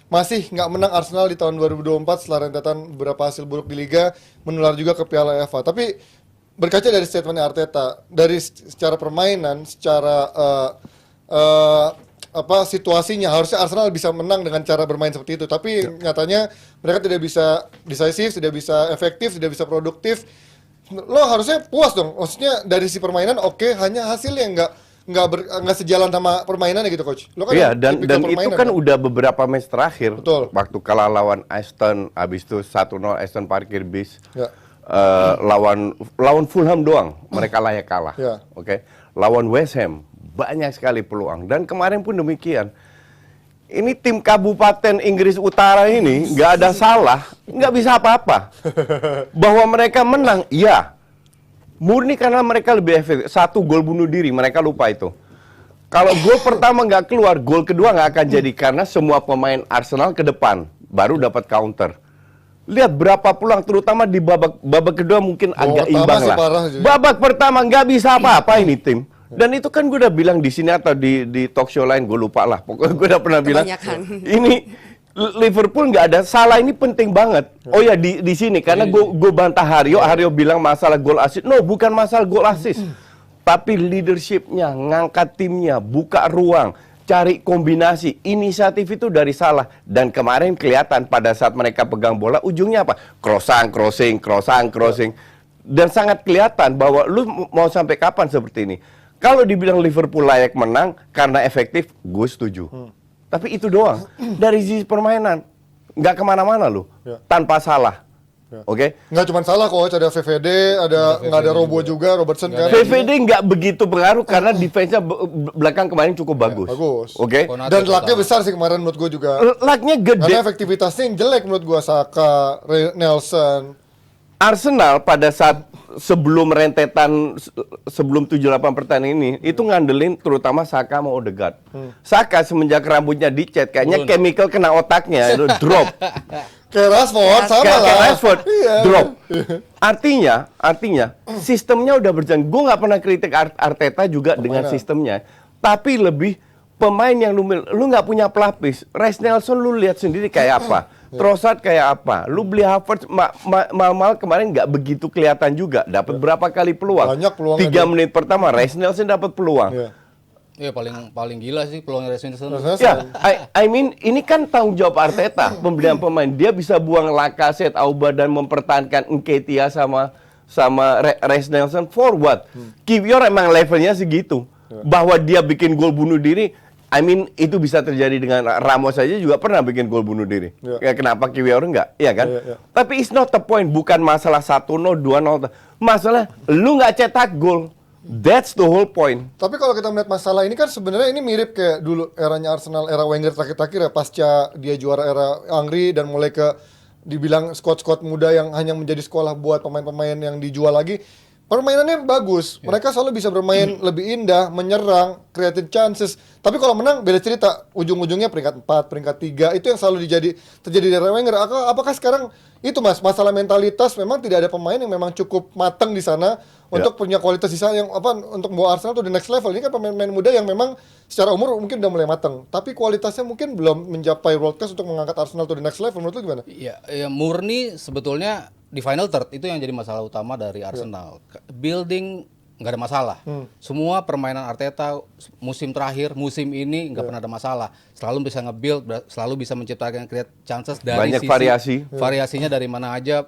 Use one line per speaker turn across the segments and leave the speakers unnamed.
masih nggak menang Arsenal di tahun 2024 setelah rentetan beberapa hasil buruk di Liga, menular juga ke Piala FA. Tapi berkaca dari statementnya Arteta, dari secara permainan, secara situasinya harusnya Arsenal bisa menang dengan cara bermain seperti itu. Tapi nyatanya mereka tidak bisa decisive, tidak bisa efektif, tidak bisa produktif. Lo harusnya puas dong. Maksudnya dari si permainan oke, hanya hasilnya nggak sejalan sama permainannya gitu, coach. Lo kan
Iya, dan itu kan udah beberapa match terakhir.
Betul.
Waktu kalah lawan Aston, habis itu 1-0 Aston parkir bis.
Ya.
Lawan Fulham doang mereka layak kalah.
Ya.
Oke. Lawan West Ham banyak sekali peluang, dan kemarin pun demikian. Ini tim Kabupaten Inggris Utara ini nggak ada salah, nggak bisa apa-apa. Bahwa mereka menang, iya. Murni karena mereka lebih efektif. 1 gol bunuh diri, mereka lupa itu. Kalau gol pertama nggak keluar, gol kedua nggak akan jadi karena semua pemain Arsenal ke depan, baru dapat counter. Lihat berapa peluang, terutama di babak kedua mungkin agak imbang lah. Babak pertama nggak bisa apa-apa ini tim. Dan itu kan gue udah bilang di sini atau di talk show lain, gue lupa lah. Pokoknya gue udah pernah bilang, ini Liverpool nggak ada salah, ini penting banget. Oh ya di sini karena gue bantah Haryo bilang masalah gol assist. No, bukan masalah gol assist. Tapi leadershipnya, ngangkat timnya, buka ruang, cari kombinasi, inisiatif itu dari Salah. Dan kemarin kelihatan pada saat mereka pegang bola, ujungnya apa? Crossing. Dan sangat kelihatan bahwa lu mau sampai kapan seperti ini. Kalau dibilang Liverpool layak menang karena efektif, gue setuju. Tapi itu doang. Dari sisi permainan, nggak kemana-mana lu, tanpa Salah. Oke?
Nggak cuma Salah, coach. Ada VVD, nggak ada Robo juga, Robertson kan.
VVD nggak begitu pengaruh karena defense-nya belakang kemarin cukup bagus. Oke?
Dan lucknya besar sih kemarin menurut gue juga.
Lucknya gede.
Karena efektivitasnya yang jelek menurut gue, Saka, Nelson.
Arsenal pada saat sebelum rentetan, sebelum 7-8 pertandingan ini, itu ngandelin terutama Saka sama Odegaard. Saka semenjak rambutnya dicet, kayaknya chemical kena otaknya, itu drop.
Kayak Rashford, sama lah.
Kayak Rashford, drop. Artinya sistemnya udah berjalan. Gue nggak pernah kritik Arteta juga dengan sistemnya. Tapi lebih pemain yang lu nggak punya pelapis. Reiss Nelson lu lihat sendiri kayak apa. Trossard kayak apa? Lu beli Havertz mal kemarin nggak begitu kelihatan juga. Dapat berapa kali peluang?
Banyak peluangnya.
3 menit pertama Reiss Nelson dapat peluang.
Iya, paling gila sih peluangnya Reiss Nelson.
Ya, I mean ini kan tanggung jawab Arteta pembelian pemain. Dia bisa buang Lacazette, Auba dan mempertahankan Nketiah sama Reiss Nelson for what? Kiwior emang levelnya segitu. Bahwa dia bikin gol bunuh diri, I mean itu bisa terjadi dengan Ramos saja juga pernah bikin gol bunuh diri. Ya, kenapa Kiwior enggak? Iya kan? Tapi it's not the point, bukan masalah 1-0, 2-0. Masalah lu nggak cetak gol. That's the whole point.
Tapi kalau kita melihat masalah ini kan sebenarnya ini mirip kayak dulu eranya Arsenal, era Wenger terakhir-terakhir ya, pasca dia juara era Angri dan mulai ke dibilang squad-squad muda yang hanya menjadi sekolah buat pemain-pemain yang dijual lagi. Permainannya bagus, mereka selalu bisa bermain lebih indah, menyerang, creative chances. Tapi kalau menang beda cerita, ujung-ujungnya peringkat 4, peringkat 3, itu yang selalu terjadi dari Wenger. Apakah sekarang itu Mas, masalah mentalitas, memang tidak ada pemain yang memang cukup matang di sana untuk punya kualitas di sana yang untuk membawa Arsenal to the next level. Ini kan pemain-pemain muda yang memang secara umur mungkin udah mulai matang, tapi kualitasnya mungkin belum mencapai world class untuk mengangkat Arsenal to the next level. Menurut lu gimana?
Iya, murni sebetulnya di final third itu yang jadi masalah utama dari Arsenal. Building nggak ada masalah. Semua permainan Arteta musim terakhir, musim ini nggak pernah ada masalah. Selalu bisa nge-build, selalu bisa menciptakan create chances dari
banyak variasi.
Variasinya dari mana aja,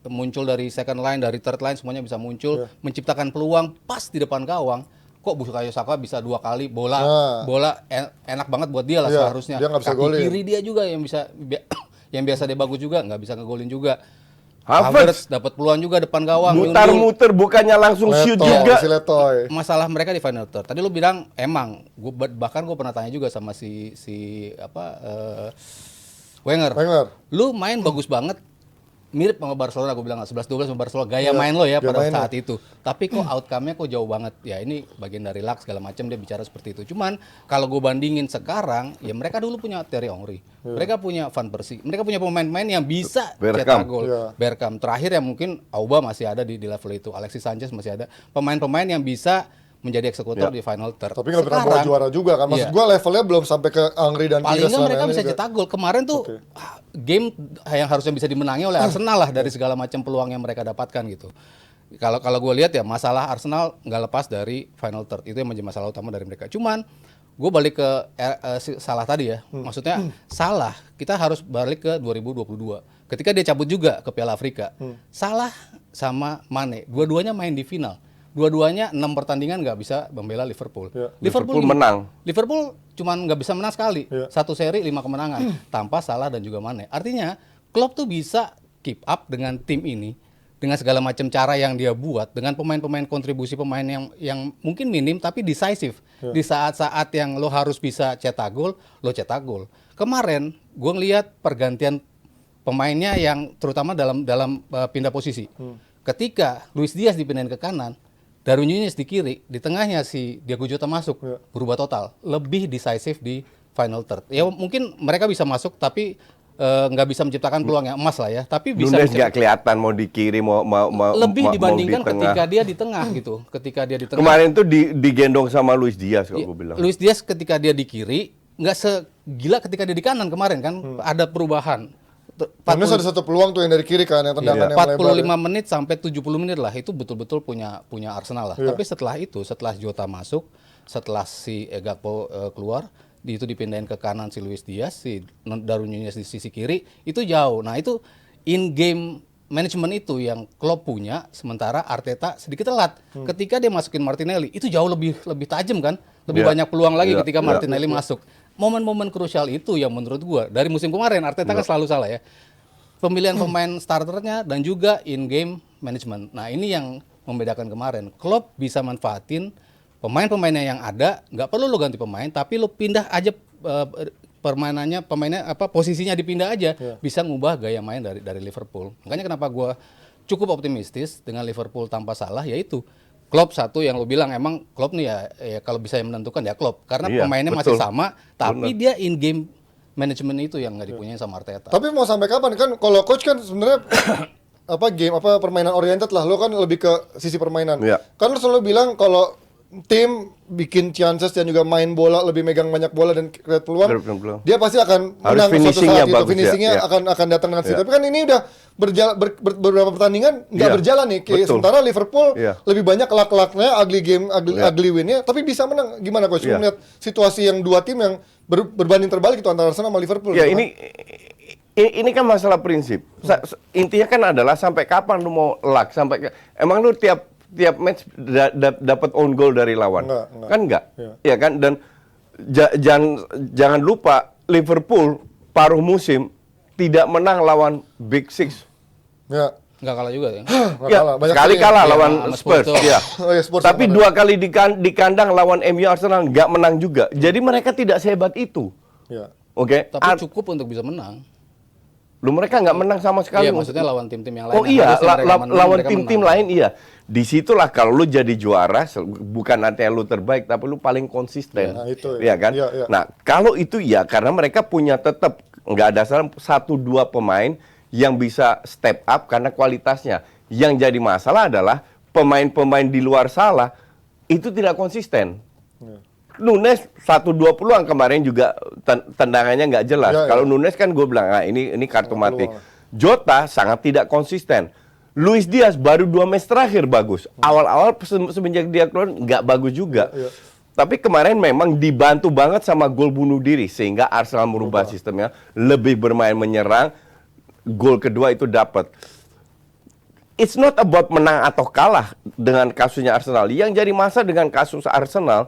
muncul dari second line, dari third line, semuanya bisa muncul, menciptakan peluang pas di depan gawang. Kok Bukayo Saka bisa 2 kali bola enak banget buat dia lah seharusnya.
Dia
Kaki
golin.
kiri dia juga yang bisa yang biasa dia bagus juga, nggak bisa ngegolin juga.
Havertz
dapat peluang juga depan gawang.
muter-muter bukannya langsung shoot juga.
Masalah mereka di final third. Tadi lu bilang emang, bahkan gue pernah tanya juga sama si Wenger. Lu main bagus banget, mirip sama Barcelona, gue bilang 11-12 sama Barcelona, gaya main lo ya pada saat itu. Tapi kok outcome-nya kok jauh banget. Ya ini bagian dari luck segala macam, dia bicara seperti itu. Cuman kalau gue bandingin sekarang, ya mereka dulu punya Thierry Henry, mereka punya Van Persie, mereka punya pemain-pemain yang bisa cetak gol. Bergkamp terakhir yang mungkin Auba masih ada di level itu, Alexis Sanchez masih ada, pemain-pemain yang bisa menjadi eksekutor
Ya.
di final third.
Tapi nggak pernah bawa juara juga kan. Maksud
Iya.
gue levelnya belum sampai ke Angri dan
Paling
Pires
nggak
sana
mereka
ini
bisa
juga.
cetak gol. Kemarin tuh game yang harusnya bisa dimenangi oleh Arsenal lah dari segala macam peluang yang mereka dapatkan gitu. Kalau gue lihat ya masalah Arsenal nggak lepas dari final third, itu yang menjadi masalah utama dari mereka. Cuman gue balik ke Salah tadi ya. Maksudnya Salah kita harus balik ke 2022. Ketika dia cabut juga ke Piala Afrika. Salah sama Mane, dua-duanya main di final. Dua-duanya 6 pertandingan nggak bisa membela Liverpool.
Ya.
Liverpool menang.
Liverpool cuman nggak bisa menang sekali.
Ya.
Satu seri 5 kemenangan tanpa Salah dan juga Mane. Artinya Klopp tuh bisa keep up dengan tim ini dengan segala macam cara yang dia buat dengan pemain-pemain kontribusi pemain yang mungkin minim tapi decisive. Di saat-saat yang lo harus bisa cetak gol, lo cetak gol. Kemarin gue ngelihat pergantian pemainnya yang terutama dalam pindah posisi. Ketika Luis Diaz dipindahin ke kanan, Darwin Nunez di kiri, di tengahnya si Diego Jota masuk, berubah total, lebih decisive di final third. Ya mungkin mereka bisa masuk tapi nggak bisa menciptakan peluang yang emas lah ya, tapi bisa
Nunes nggak kelihatan mau di kiri mau
lebih
mau
dibandingkan
di tengah.
ketika dia di tengah gitu. Ketika dia di tengah.
Kemarin tuh digendong sama Luis Diaz kalau gue bilang.
Luis Diaz ketika dia di kiri nggak segila ketika dia di kanan kemarin kan, ada perubahan.
Nunes ada satu peluang tuh yang dari kiri kan, yang tendangan yang
45
melebar. Ya.
menit sampai 70 menit lah itu betul-betul punya Arsenal lah. Tapi setelah itu, setelah Jota masuk, setelah si Gakpo keluar, itu dipindahin ke kanan si Luis Diaz, si Darwin Nunez di sisi kiri, itu jauh. Nah, itu in game management itu yang Klopp punya, sementara Arteta sedikit telat. Ketika dia masukin Martinelli, itu jauh lebih tajam kan? Lebih banyak peluang lagi ketika Martinelli masuk. Momen-momen krusial itu yang menurut gua dari musim kemarin Arteta kan selalu salah ya. Pemilihan pemain starternya dan juga in game management. Nah, ini yang membedakan kemarin. Klopp bisa manfaatin pemainnya yang ada, nggak perlu lo ganti pemain, tapi lo pindah aja pemainnya posisinya dipindah aja, bisa ngubah gaya main dari Liverpool. Makanya kenapa gua cukup optimistis dengan Liverpool tanpa Salah, yaitu Klopp satu yang lo bilang emang Klopp nih ya kalau bisa yang menentukan ya Klopp karena pemainnya masih sama tapi dia in game management itu yang nggak dipunyai sama Arteta.
Tapi mau sampai kapan kan kalau coach kan sebenarnya permainan oriented lah, lo kan lebih ke sisi permainan.
Iya.
Kan lo selalu bilang kalau tim bikin chances dan juga main bola, lebih megang banyak bola dan create peluang, dia pasti akan
Harus
menang suatu
finishingnya
saat itu.
bagus,
Finishingnya
ya.
akan datang dengan situ. Tapi kan ini udah beberapa pertandingan nggak berjalan nih. Sementara Liverpool lebih banyak kelak-kelaknya, ugly win-nya, tapi bisa menang. Gimana coach? Melihat situasi yang dua tim yang berbanding terbalik itu antara Arsenal sama Liverpool.
Ya
gitu
ini kan masalah prinsip. Intinya kan adalah sampai kapan lu mau luck, emang lu tiap match dapat own goal dari lawan.
Enggak.
Kan enggak. Ya kan, dan jangan lupa Liverpool paruh musim tidak menang lawan Big Six.
Ya.
Nggak kalah juga ya.
Ya, sekali kalah lawan
sama
Spurs.
Spurs.
Ya.
Oh ya, Spurs
Tapi
sama.
2 kali di kandang lawan MU Arsenal nggak menang juga. Jadi mereka tidak sehebat itu.
Ya.
Oke.
Tapi cukup untuk bisa menang.
Lu mereka nggak menang sama sekali.
Iya, maksudnya lawan tim-tim yang lain.
Oh iya,
Harusnya mereka menang,
lawan
mereka
tim-tim
menang.
lain iya. Disitulah kalau lu jadi juara, bukan artinya lu terbaik, tapi lu paling konsisten.
Nah, itu
Iya kan?
Iya.
Nah, kalau itu ya, karena mereka punya tetap, nggak ada salah, 1-2 pemain yang bisa step up karena kualitasnya. Yang jadi masalah adalah pemain-pemain di luar Salah, itu tidak konsisten. Nunes 1-2 peluang kemarin juga tendangannya nggak jelas. Kalau Nunes kan gue bilang, nah, ini kartu mati. Jota sangat tidak konsisten. Luis Diaz baru 2 match terakhir bagus. Awal-awal semenjak dia keluar nggak bagus juga. Tapi kemarin memang dibantu banget sama gol bunuh diri sehingga Arsenal merubah sistemnya, lebih bermain menyerang. Gol kedua itu dapat. It's not about menang atau kalah dengan kasusnya Arsenal. Yang jadi masalah dengan kasus Arsenal,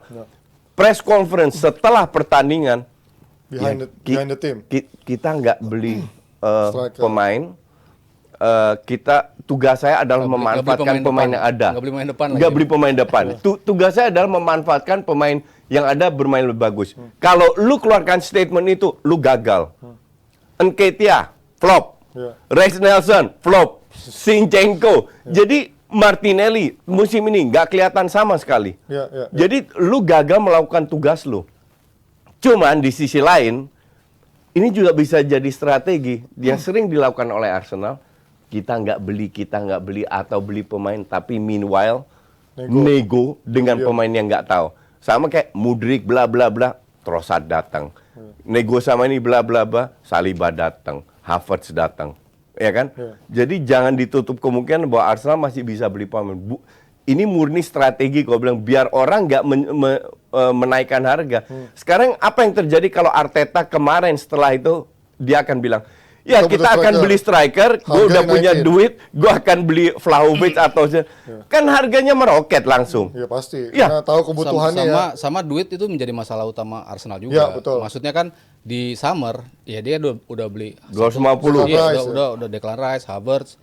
press conference setelah pertandingan
Behind the team.
kita nggak beli pemain. Tugas saya adalah memanfaatkan pemain yang ada.
Nggak beli pemain depan lagi.
Nggak beli pemain depan. Tugas saya adalah memanfaatkan pemain yang ada bermain lebih bagus. Kalau lu keluarkan statement itu, lu gagal. Nketiah flop. Rex Nelson flop. Zinchenko. Jadi Martinelli musim ini nggak kelihatan sama sekali. Jadi lu gagal melakukan tugas lu. Cuman di sisi lain, ini juga bisa jadi strategi yang sering dilakukan oleh Arsenal. Kita nggak beli atau beli pemain, tapi meanwhile nego dengan pemain yang nggak tahu. Sama kayak Mudryk bla bla bla, Trossard datang. Nego sama ini bla bla bla, Saliba datang, Havertz datang. Ya kan? Jadi jangan ditutup kemungkinan bahwa Arsenal masih bisa beli pemain. Ini murni strategi kalau bilang biar orang nggak menaikkan harga. Sekarang apa yang terjadi kalau Arteta kemarin setelah itu dia akan bilang, ya kita akan beli striker, gue udah punya duit, gue akan beli Vlahovic atau kan harganya meroket langsung.
Iya pasti.
Ya.
Karena tahu kebutuhannya
sama duit itu menjadi masalah utama Arsenal juga.
Ya, betul.
Maksudnya kan di summer ya dia udah beli
250.
Iya, udah Declan Rice, Havertz,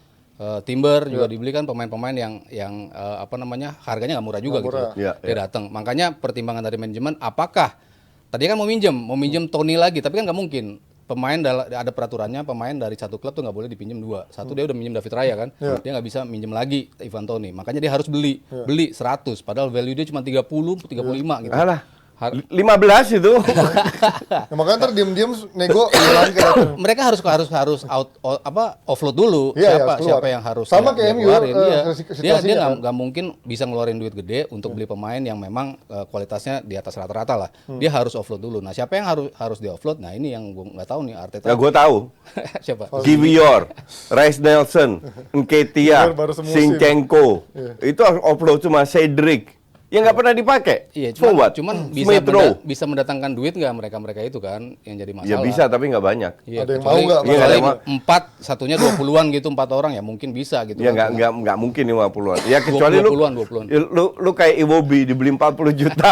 Timber juga dibeli kan pemain-pemain yang apa namanya harganya nggak murah juga gitu.
Ya,
Dia datang. Makanya pertimbangan dari manajemen apakah tadi kan mau minjem Tony lagi, tapi kan nggak mungkin. Pemain ada peraturannya, pemain dari satu klub tuh nggak boleh dipinjam dua. Satu dia udah minjem David Raya kan, dia nggak bisa minjem lagi Ivan Toney. Makanya dia harus beli 100, padahal value dia cuma 30, 35 gitu.
Alah, 15 itu.
Ya, makanya ntar diem-diem nego hilang kayak
Mereka harus offload dulu
Iya,
siapa
keluar.
siapa yang harus
Sama
dia
kayak MU,
keluarin.
situasinya
Dia
kan.
nggak mungkin bisa ngeluarin duit gede untuk beli pemain yang memang kualitasnya di atas rata-rata lah. Dia harus offload dulu. Nah, siapa yang harus di offload? Nah, ini yang gue nggak tahu nih Arteta.
Ya gue tahu.
Siapa?
Kiwior, Rice Nelson, Nketiah,
Baru semusim.
Zinchenko. Itu offload cuma Cedric. Yang nggak pernah dipakai.
Iya,
For what?
cuman
Smith Rowe.
bisa mendatangkan duit nggak mereka itu kan yang jadi masalah.
Ya bisa tapi nggak banyak.
Iya,
Ada yang
kecuali-
mau nggak?
Iya, ada
kecuali
yang mau.
4, satunya 20-an gitu, 4 orang ya mungkin bisa gitu.
Ya
kan.
nggak mungkin 50-an. Ya kecuali
20-an.
lu kayak Iwobi dibeli 40 juta.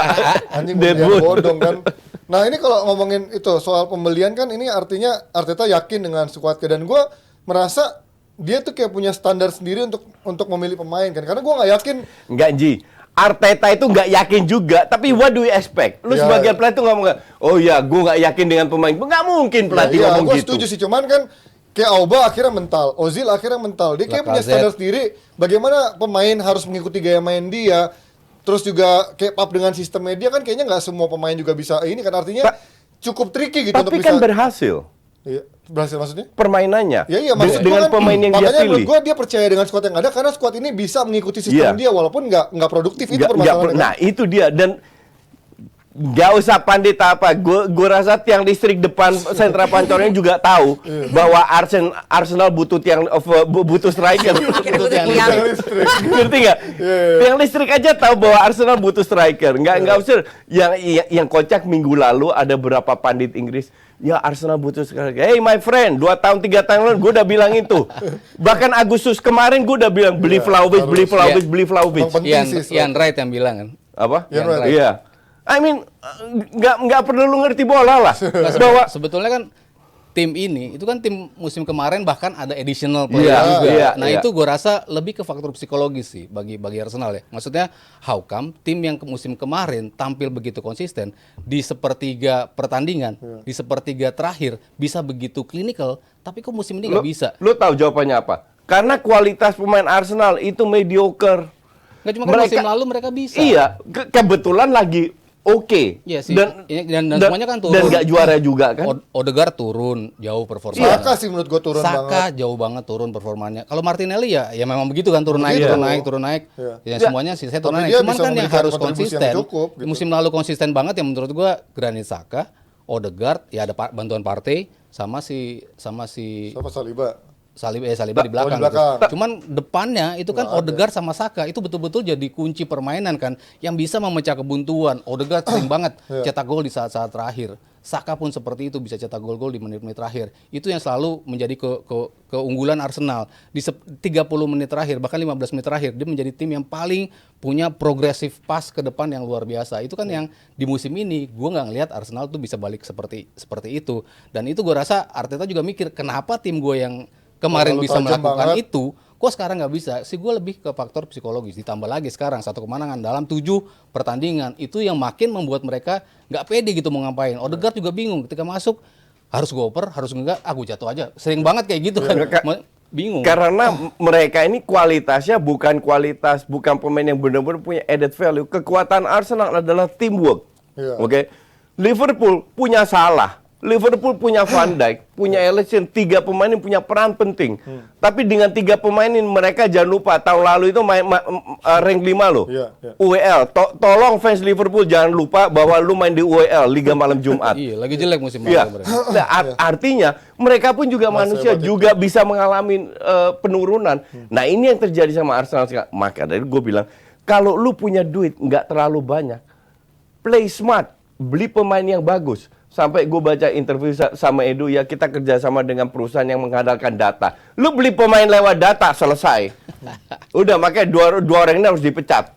anjing
Deadwood.
bodong kan. Nah ini kalau ngomongin itu soal pembelian kan ini artinya Arteta yakin dengan skuadnya dan gue merasa dia tuh kayak punya standar sendiri untuk memilih pemain kan karena gue nggak yakin.
Enggak, Ji. Arteta itu nggak yakin juga, tapi what do you expect? Lu
Ya,
sebagai
ya.
pelatih tuh ngomong, oh ya, gue nggak yakin dengan pemain. Nggak mungkin pelatih
Iya,
ngomong
gue
gitu.
setuju sih, cuman kan kayak Auba akhirnya mental, Ozil akhirnya mental. Dia kayak punya
Lacazette.
standar sendiri bagaimana pemain harus mengikuti gaya main dia. Terus juga kayak up dengan sistem media kan kayaknya nggak semua pemain juga bisa ini kan artinya cukup tricky gitu untuk
Tapi
bisa.
kan berhasil
Iya, berhasil maksudnya?
permainannya.
Ya iya maksud
dengan
gua kan,
pemain yang dia
makanya menurut
pilih.
gue dia percaya dengan skuad yang ada karena skuad ini bisa mengikuti sistem
Iya.
dia walaupun nggak produktif itu
Nggak-
permasalahannya.
nggak- Nah itu dia dan nggak usah pandit apa. Gue rasa tiang listrik depan sentra pancornya juga tahu bahwa Arsenal butuh butuh striker.
Itu yang
Tiang listrik.
Ngerti nggak? Tiang listrik aja tahu bahwa Arsenal butuh striker. Nggak usah. Yang kocak minggu lalu ada beberapa pandit Inggris. Ya Arsenal butuh striker. Hey my friend, 2 tahun 3 tahun lalu gue udah bilang itu. Bahkan Agustus kemarin gue udah bilang beli Vlahovic, beli Vlahovic, beli Vlahovic.
Emang penting sih,
Ian Wright yang bilang kan.
Apa?
Ian Wright.
Iya. I mean, nggak perlu lu ngerti bola lah. Bahwa
Sebetulnya kan tim ini itu kan tim musim kemarin bahkan ada additional player
Iya,
juga.
iya,
Nah,
iya.
itu gue rasa lebih ke faktor psikologis sih bagi Arsenal ya. Maksudnya how come tim yang ke musim kemarin tampil begitu konsisten di sepertiga pertandingan, di sepertiga terakhir bisa begitu klinikal, tapi kok musim ini nggak bisa.
Lu tahu jawabannya apa? Karena kualitas pemain Arsenal itu mediocre.
Nggak cuma kan musim lalu mereka bisa.
Iya, kebetulan lagi oke.
Iya sih.
Dan
semuanya kan turun.
Dan nggak juara juga kan?
Odegaard turun jauh performanya.
Saka sih menurut gue turun banget.
Saka jauh banget turun performanya. Kalau Martinelli ya memang begitu kan turun naik, turun naik.
Iya.
Ya
Ya.
semuanya sih saya turun
Tapi
naik.
dia
Cuman
bisa
kan yang
memberikan
harus
kontribusi yang
konsisten.
cukup, gitu.
Musim lalu konsisten banget yang menurut gua Granit Saka, Odegaard, ya ada bantuan Partey sama si
Siapa Saliba?
Saliba di belakang.
di belakang.
Gitu. Cuman depannya itu kan Odegaard sama Saka itu betul-betul jadi kunci permainan kan yang bisa memecah kebuntuan. Odegaard sering banget cetak gol di saat-saat terakhir. Saka pun seperti itu bisa cetak gol-gol di menit-menit terakhir. Itu yang selalu menjadi keunggulan Arsenal. Di 30 menit terakhir bahkan 15 menit terakhir dia menjadi tim yang paling punya progresif pass ke depan yang luar biasa. Itu kan yang di musim ini gue nggak ngelihat Arsenal tuh bisa balik seperti itu. Dan itu gue rasa Arteta juga mikir kenapa tim gue yang kemarin
Terlalu
bisa
tajam
melakukan
banget.
itu, kok sekarang nggak bisa? Sih gue lebih ke faktor psikologis. Ditambah lagi sekarang 1 kemenangan dalam 7 pertandingan. Itu yang makin membuat mereka nggak pede gitu mau ngapain. Odegaard juga bingung ketika masuk, harus gue oper, harus enggak, aku jatuh aja. Sering banget kayak gitu kan. Bingung.
Karena mereka ini kualitasnya bukan pemain yang benar-benar punya added value. Kekuatan Arsenal adalah teamwork.
Iya.
Oke. Liverpool punya Salah. Liverpool punya Van Dijk, punya Alisson, 3 pemain yang punya peran penting. Tapi dengan 3 pemain ini mereka jangan lupa tahun lalu itu rank 5 loh.
Iya.
UEL. Tolong fans Liverpool jangan lupa bahwa lu main di UEL Liga Malam Jumat.
Iya, lagi jelek musim
Iya.
lalu.
Nah, artinya mereka pun juga manusia juga bisa mengalami penurunan. Nah, ini yang terjadi sama Arsenal sekarang. Maka dari gue bilang, kalau lu punya duit nggak terlalu banyak, play smart, beli pemain yang bagus. Sampai gue baca interview sama Edu, ya kita kerjasama dengan perusahaan yang mengandalkan data. Lu beli pemain lewat data, selesai. Udah, makanya dua orang ini harus dipecat.